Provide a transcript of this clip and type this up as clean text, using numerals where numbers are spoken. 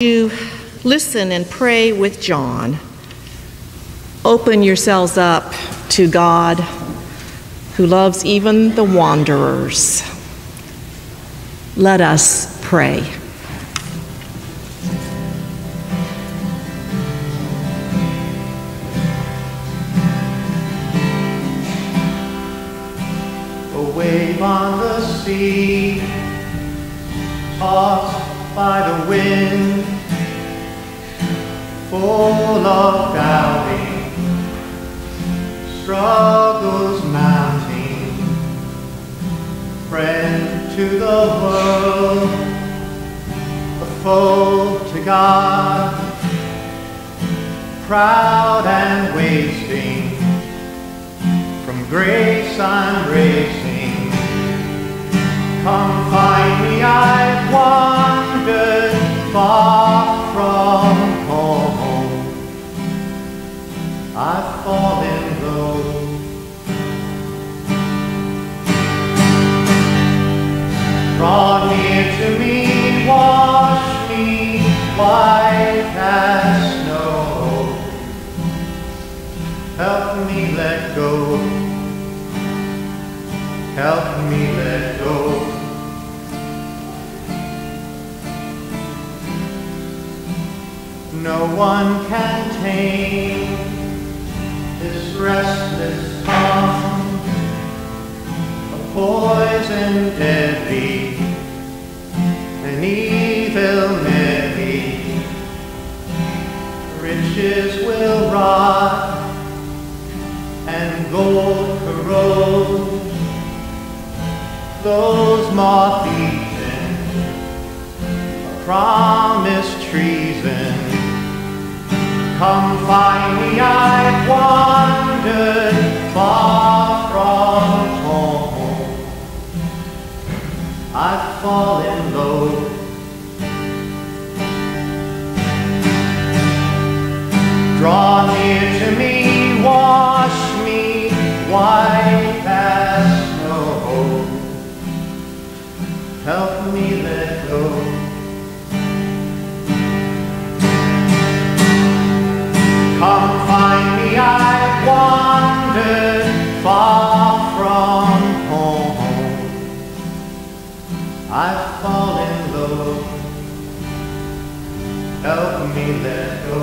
You listen and pray with John. Open yourselves up to God, who loves even the wanderers. Let us pray. A wave on the sea, tossed by the wind, full of doubting, struggles mounting, friend to the world, a foe to God, proud and wasting, from grace I'm racing. Come find me, I've wandered far from home. I've fallen low. Draw near to me, wash me white as snow. Help me let go. Help me let go. No one can tame this restless tongue, a poison deadly, an evil merry. Riches will rot and gold corrode, those moth-eaten, a promised treason. Come find me, I've wandered far from home. I've fallen low. Draw near to me, wash me white as snow. Help me let go. Come find me, I've wandered far from home. I've fallen low. Help me let go.